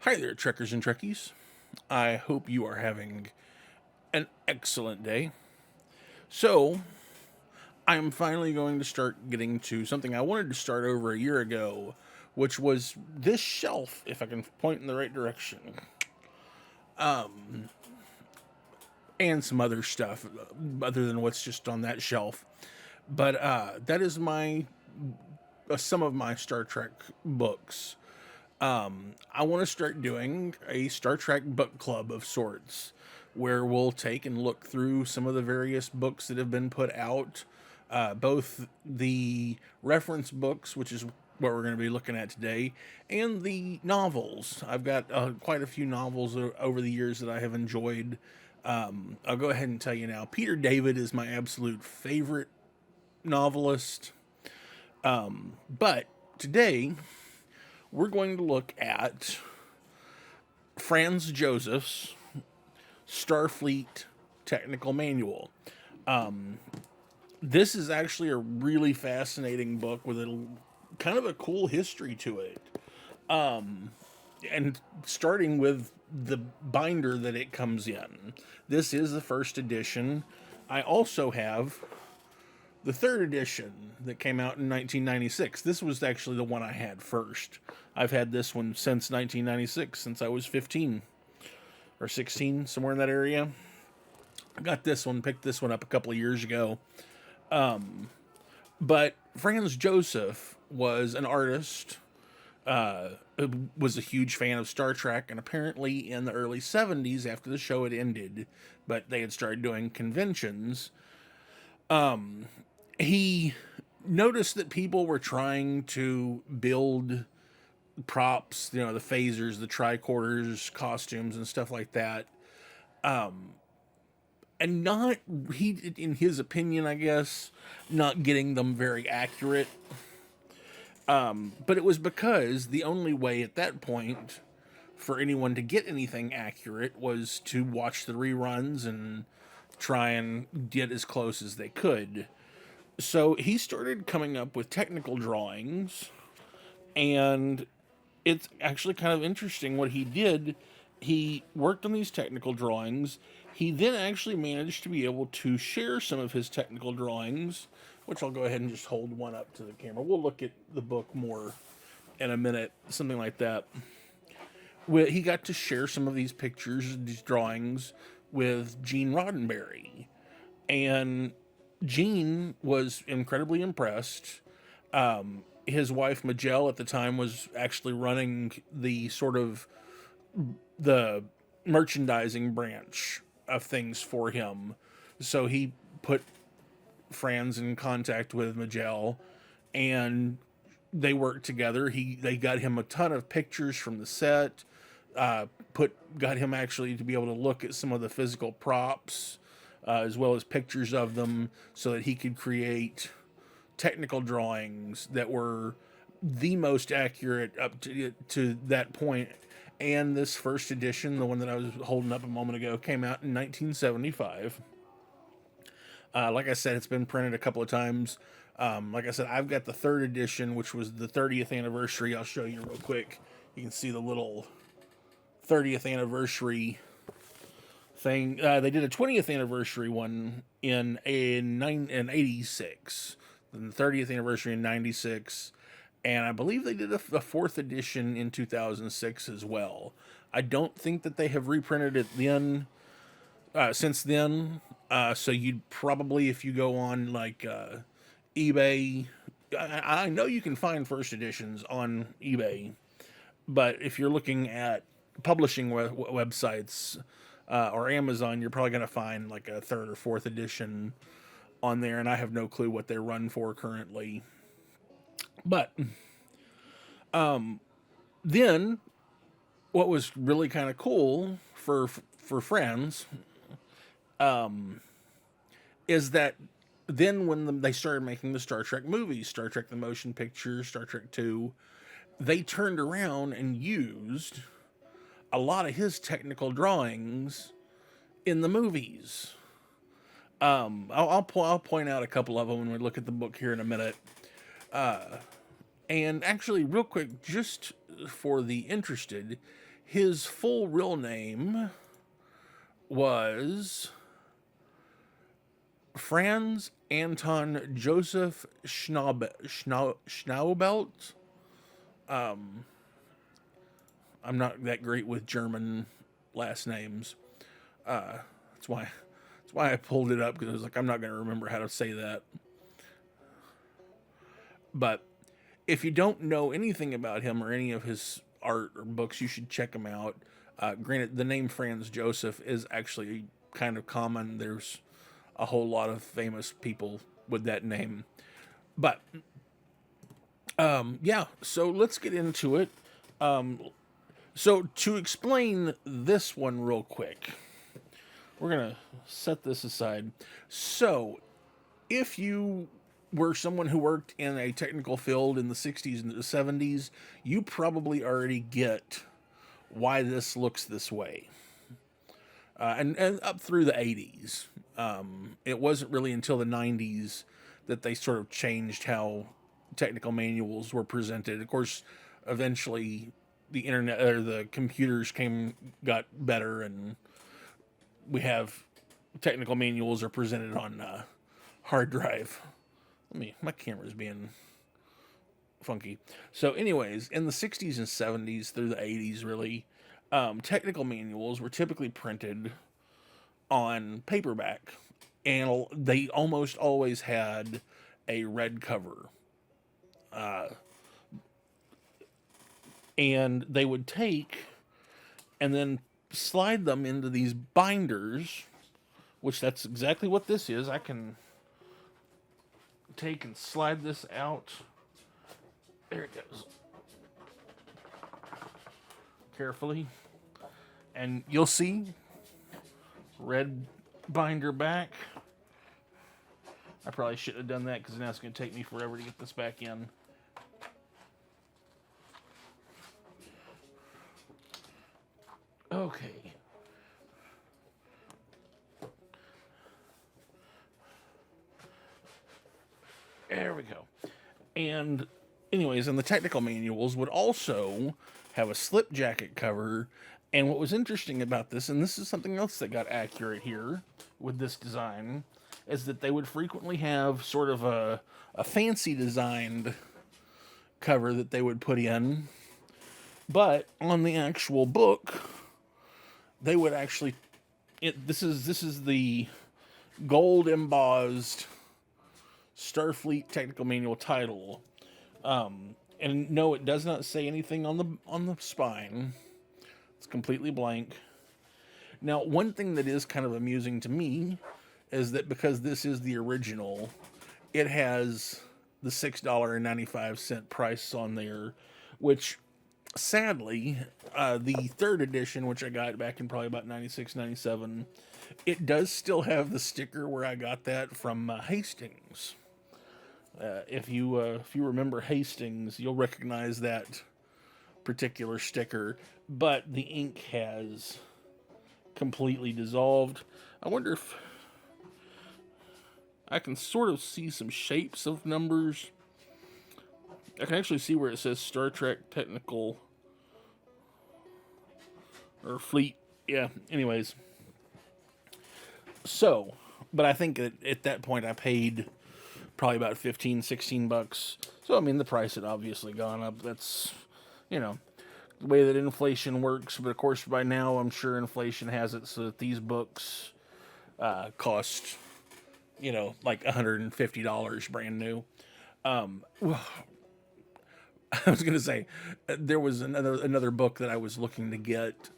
Hi there, Trekkers and Trekkies. I hope you are having an excellent day. So, I'm finally going to start getting to something I wanted to start over a year ago, which was this shelf, if I can point in the right direction, and some other stuff other than what's just on that shelf. But that is my some of my Star Trek books. I want to start doing a Star Trek book club of sorts where we'll take and look through some of the various books that have been put out, both the reference books, which is what we're going to be looking at today, and the novels. I've got quite a few novels over the years that I have enjoyed. I'll go ahead and tell you now. Peter David is my absolute favorite novelist. But today we're going to look at Franz Joseph's Starfleet Technical Manual. This is actually a really fascinating book with a kind of a cool history to it. And starting with the binder that it comes in, this is the first edition. I also have the third edition that came out in 1996. This was actually the one I had first. I've had this one since 1996, since I was 15 or 16, somewhere in that area. I got this one, picked this one up a couple of years ago. But Franz Joseph was an artist, was a huge fan of Star Trek, and apparently in the early 70s, after the show had ended, but they had started doing conventions, he noticed that people were trying to build props, the phasers, the tricorders, costumes, and stuff like that. And not, he, in his opinion, I guess, not getting them very accurate. But it was because the only way at that point for anyone to get anything accurate was to watch the reruns and try and get as close as they could. So he started coming up with technical drawings, and it's actually kind of interesting what he did. He worked on these technical drawings. He then actually managed to be able to share some of his technical drawings, which I'll go ahead and just hold one up to the camera. We'll look at the book more in a minute, something like that. He got to share some of these pictures, these drawings, with Gene Roddenberry. And Gene was incredibly impressed. His wife, Majel, at the time was actually running the sort of the merchandising branch of things for him. So he put Franz in contact with Majel, and they worked together. They got him a ton of pictures from the set. Got him actually to be able to look at some of the physical props, as well as pictures of them, so that he could create technical drawings that were the most accurate up to that point. And this first edition, the one that I was holding up a moment ago, came out in 1975. Like I said, it's been printed a couple of times. Like I said, I've got the third edition, which was the 30th anniversary. I'll show you real quick. You can see the little 30th anniversary thing. They did a 20th anniversary one in 86, then the 30th anniversary in 96, and I believe they did a fourth edition in 2006 as well. I don't think that they have reprinted it since then. So you'd probably, if you go on like eBay, I know you can find first editions on eBay, but if you're looking at publishing websites or Amazon, you're probably going to find like a third or fourth edition on there, and I have no clue what they run for currently. But then, what was really kind of cool for Friends is that then when they started making the Star Trek movies, Star Trek the Motion Picture, Star Trek 2, they turned around and used a lot of his technical drawings in the movies. I'll point out a couple of them when we look at the book here in a minute. And actually, real quick, just for the interested, His full real name was Franz Anton Joseph Schnaubelt. I'm not that great with German last names. That's why I pulled it up, because I was like, I'm not going to remember how to say that. But if you don't know anything about him or any of his art or books, you should check him out. Granted, the name Franz Joseph is actually kind of common. There's a whole lot of famous people with that name. But yeah, so let's get into it. So to explain this one real quick, we're going to set this aside. So if you were someone who worked in a technical field in the 60s and the 70s, you probably already get why this looks this way. And up through the 80s. It wasn't really until the 90s that they sort of changed how technical manuals were presented. Of course, eventually the internet or the computers got better, and we have technical manuals are presented on hard drive. My camera's being funky. So anyways, in the 60s and 70s through the 80s, really, technical manuals were typically printed on paperback, and they almost always had a red cover. And they would take and then slide them into these binders, which that's exactly what this is. I can take and slide this out. There it goes. Carefully. And you'll see red binder back. I probably shouldn't have done that, because now it's going to take me forever to get this back in. Okay. There we go. And anyways, and the technical manuals would also have a slip jacket cover. And what was interesting about this, and this is something else that got accurate here with this design, is that they would frequently have sort of a fancy designed cover that they would put in. But on the actual book, they would actually, this is the gold embossed Starfleet Technical Manual title. And no, it does not say anything on the spine. It's completely blank. Now, one thing that is kind of amusing to me is that because this is the original, it has the $6.95 price on there, which sadly, the third edition, which I got back in probably about 96, 97, it does still have the sticker where I got that from Hastings. If you remember Hastings, you'll recognize that particular sticker, but the ink has completely dissolved. I wonder if I can sort of see some shapes of numbers. I can actually see where it says Star Trek Technical or Fleet. Yeah, anyways. So, but I think at that point I paid probably about $15-16. So, I mean, the price had obviously gone up. That's, the way that inflation works. But of course, by now, I'm sure inflation has it so that these books cost, like $150 brand new. I was going to say, there was another book that I was looking to get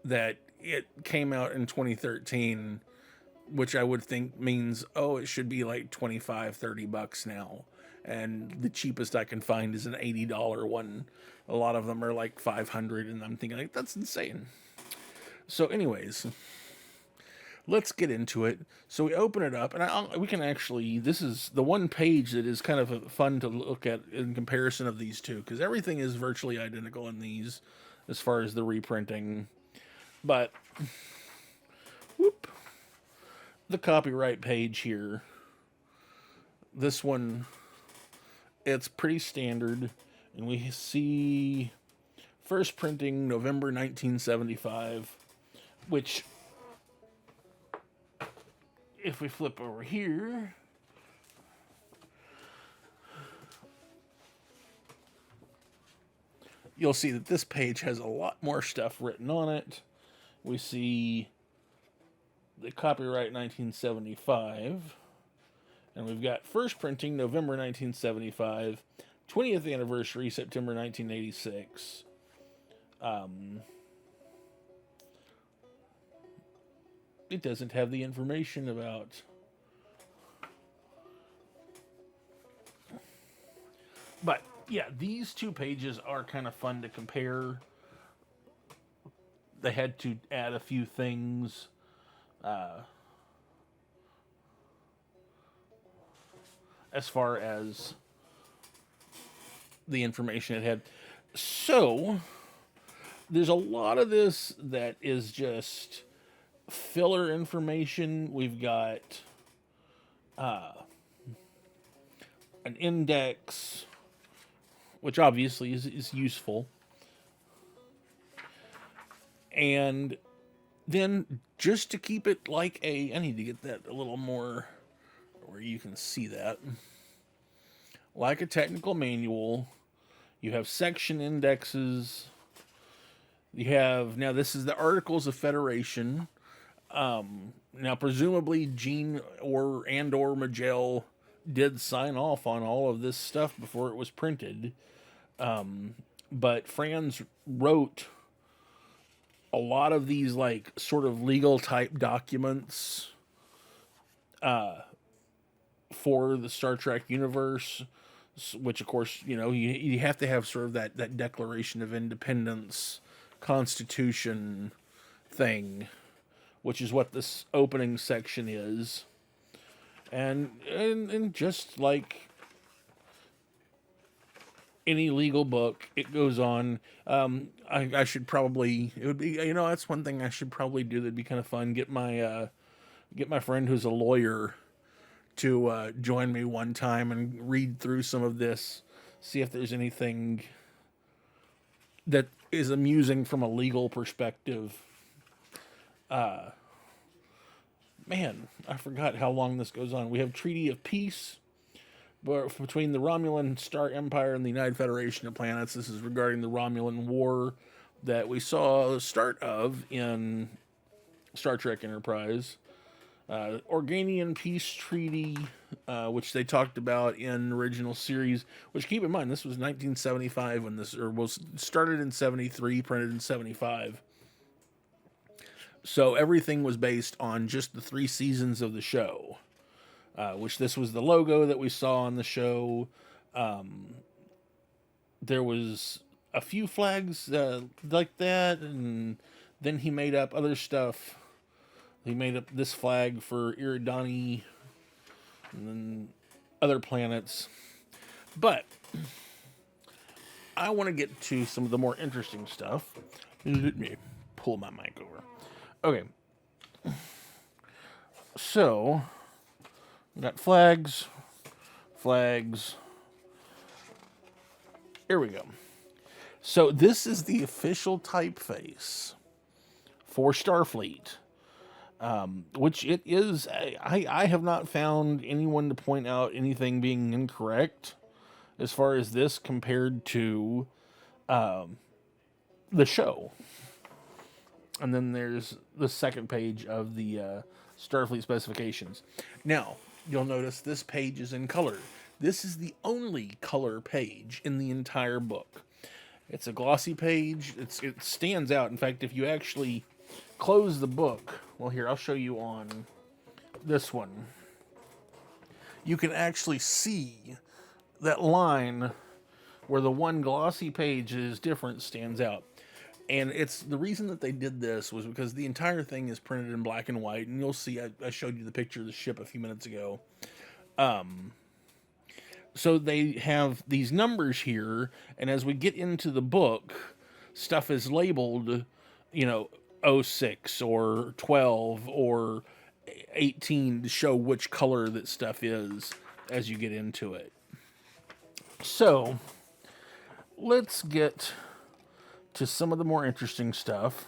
that it came out in 2013, which I would think means, it should be like $25-30 now. And the cheapest I can find is an $80 one. A lot of them are like $500, and I'm thinking, like, that's insane. So anyways, let's get into it. So we open it up, and we can actually, this is the one page that is kind of fun to look at in comparison of these two, because everything is virtually identical in these as far as the reprinting. But, the copyright page here, this one, it's pretty standard, and we see First printing November 1975, which, if we flip over here, you'll see that this page has a lot more stuff written on it. We see the copyright 1975, and we've got first printing November 1975, 20th anniversary September 1986. It doesn't have the information about. But yeah, these two pages are kind of fun to compare. They had to add a few things. As far as the information it had. So, there's a lot of this that is just filler information. We've got an index, which obviously is useful. And then just to keep it like I need to get that a little more where you can see that. Like a technical manual, you have section indexes. You have, now this is the Articles of Federation. Now presumably Gene or Magell did sign off on all of this stuff before it was printed. But Franz wrote a lot of these like sort of legal type documents for the Star Trek universe, which of course, you have to have sort of that Declaration of Independence, Constitution thing, which is what this opening section is. And just like any legal book, it goes on. I should probably, it would be, that's one thing I should probably do that'd be kind of fun. Get my friend who's a lawyer to join me one time and read through some of this, see if there's anything that is amusing from a legal perspective. Man, I forgot how long this goes on. We have Treaty of Peace between the Romulan Star Empire and the United Federation of Planets. This is regarding the Romulan War that we saw the start of in Star Trek Enterprise. Organian Peace Treaty, which they talked about in original series, which, keep in mind, this was 1975 when this, or was started in 73, printed in 75. So everything was based on just the 3 seasons of the show, which this was the logo that we saw on the show. There was a few flags like that, and then he made up other stuff. He made up this flag for Iridani and then other planets. But I want to get to some of the more interesting stuff. Let me pull my mic over. Okay. So, we got flags. Here we go. So, this is the official typeface for Starfleet. Which it is, I have not found anyone to point out anything being incorrect as far as this compared to the show. And then there's the second page of the Starfleet specifications. Now, you'll notice this page is in color. This is the only color page in the entire book. It's a glossy page. It stands out. In fact, if you actually close the book, well, here, I'll show you on this one. You can actually see that line where the one glossy page is different stands out. And it's the reason that they did this was because the entire thing is printed in black and white. And you'll see, I showed you the picture of the ship a few minutes ago. So they have these numbers here. And as we get into the book, stuff is labeled, 06 or 12 or 18 to show which color that stuff is as you get into it. So let's get to some of the more interesting stuff.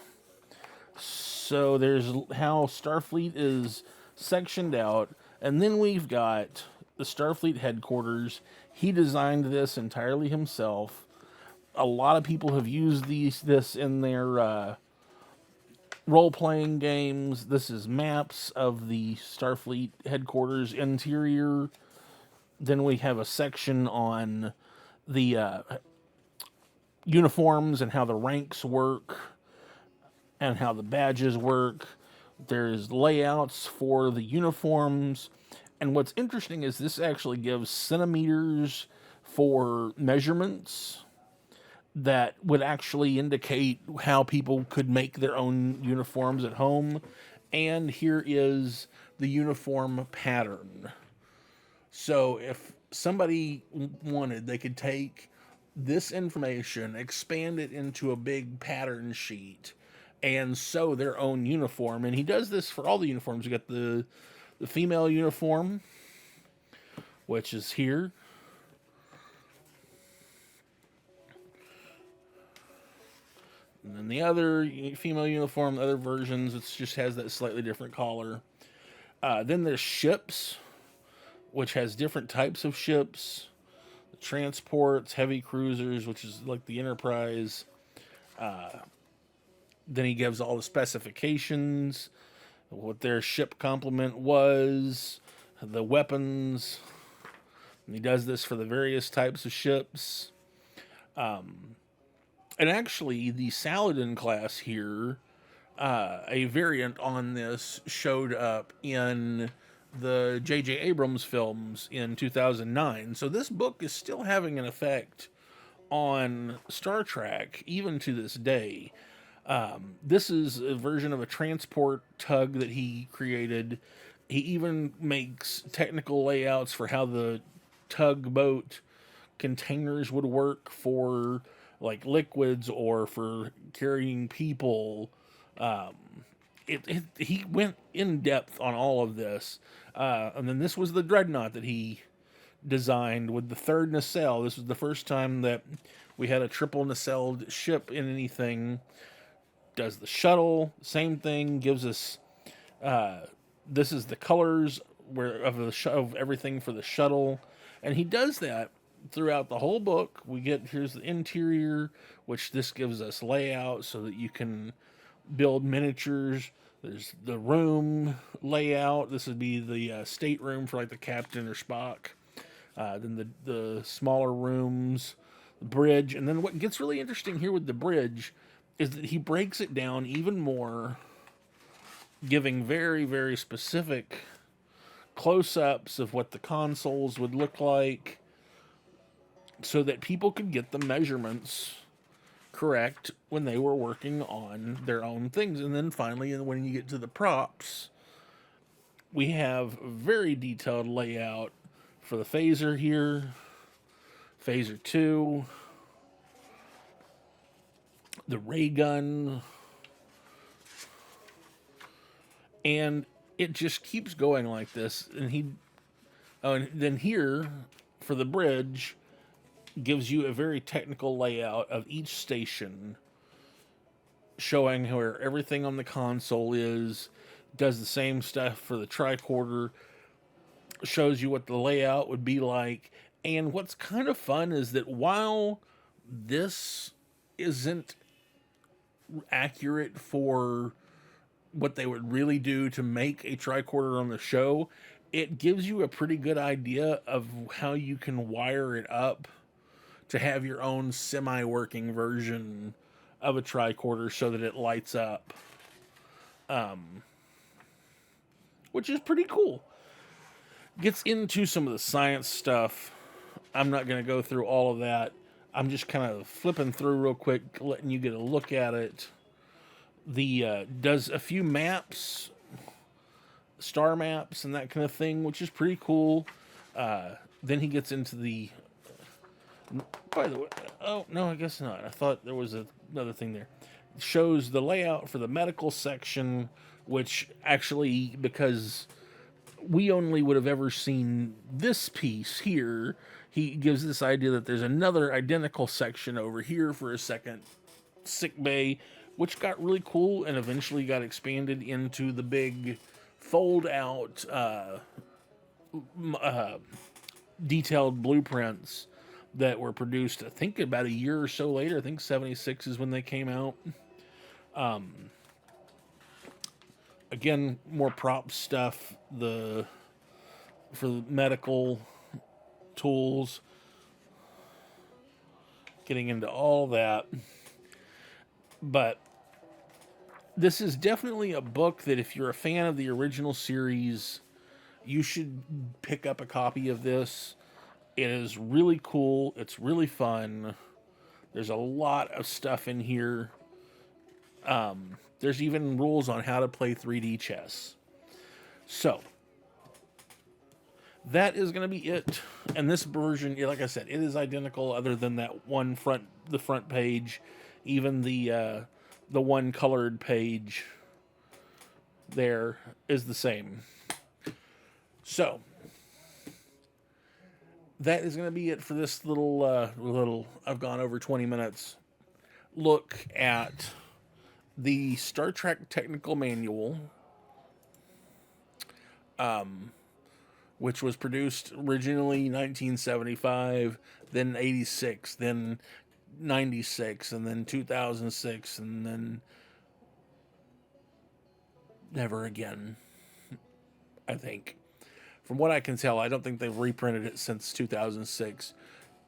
So there's how Starfleet is sectioned out, and then we've got the Starfleet headquarters. He designed this entirely himself. A lot of people have used this in their role-playing games. This is maps of the Starfleet headquarters interior. Then we have a section on the uniforms and how the ranks work and how the badges work. There's layouts for the uniforms. And what's interesting is this actually gives centimeters for measurements that would actually indicate how people could make their own uniforms at home. And here is the uniform pattern. So if somebody wanted, they could take this information, expand it into a big pattern sheet, and sew their own uniform. And he does this for all the uniforms. You got the female uniform, which is here. And then the other female uniform, the other versions, it just has that slightly different collar. Then there's ships, which has different types of ships. The transports, heavy cruisers, which is like the Enterprise. Then he gives all the specifications, what their ship complement was, the weapons. And he does this for the various types of ships. And actually, the Saladin class here, a variant on this, showed up in the J.J. Abrams films in 2009. So this book is still having an effect on Star Trek, even to this day. This is a version of a transport tug that he created. He even makes technical layouts for how the tugboat containers would work for like liquids or for carrying people. He went in depth on all of this. And then this was the dreadnought that he designed with the third nacelle. This was the first time that we had a triple nacelled ship in anything. Does the shuttle, same thing, gives us, this is the colors of everything for the shuttle. And he does that throughout the whole book. Here's the interior, which this gives us layout so that you can build miniatures. There's the room layout. This would be the stateroom for like the captain or Spock. Then the smaller rooms, the bridge. And then what gets really interesting here with the bridge is that he breaks it down even more, giving very, very specific close-ups of what the consoles would look like so that people could get the measurements correct when they were working on their own things. And then finally, when you get to the props, we have a very detailed layout for the phaser here, phaser 2, the ray gun, and it just keeps going like this. And and then here for the bridge gives you a very technical layout of each station, showing where everything on the console is. Does the same stuff for the tricorder, shows you what the layout would be like. And what's kind of fun is that while this isn't accurate for what they would really do to make a tricorder on the show, it gives you a pretty good idea of how you can wire it up to have your own semi-working version of a tricorder so that it lights up. Which is pretty cool. Gets into some of the science stuff. I'm not going to go through all of that. I'm just kind of flipping through real quick, letting you get a look at it. Does a few maps, star maps and that kind of thing, which is pretty cool. Then he gets into by the way, oh, no, I guess not. I thought there was another thing there. Shows the layout for the medical section, which actually, because we only would have ever seen this piece here, he gives this idea that there's another identical section over here for a second sick bay, which got really cool and eventually got expanded into the big fold-out detailed blueprints that were produced, I think, about a year or so later. I think 76 is when they came out. Again, more prop stuff, for the medical tools, getting into all that. But this is definitely a book that if you're a fan of the original series, you should pick up a copy of this. It is really cool. It's really fun. There's a lot of stuff in here. There's even rules on how to play 3D chess. So, that is going to be it. And this version, like I said, it is identical other than that one the front page. Even the one colored page there is the same. So, that is going to be it for this little, I've gone over 20 minutes, look at the Star Trek Technical Manual, which was produced originally 1975, then 86, then 96, and then 2006, and then never again, I think. From what I can tell, I don't think they've reprinted it since 2006.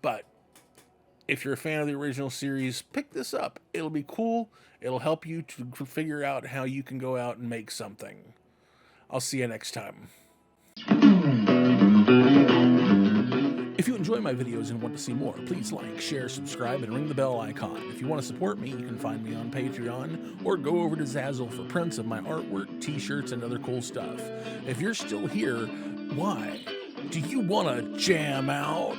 But if you're a fan of the original series, pick this up. It'll be cool. It'll help you to figure out how you can go out and make something. I'll see you next time. If you enjoy my videos and want to see more, please like, share, subscribe, and ring the bell icon. If you want to support me, you can find me on Patreon or go over to Zazzle for prints of my artwork, t-shirts, and other cool stuff. If you're still here, why? Do you want to jam out?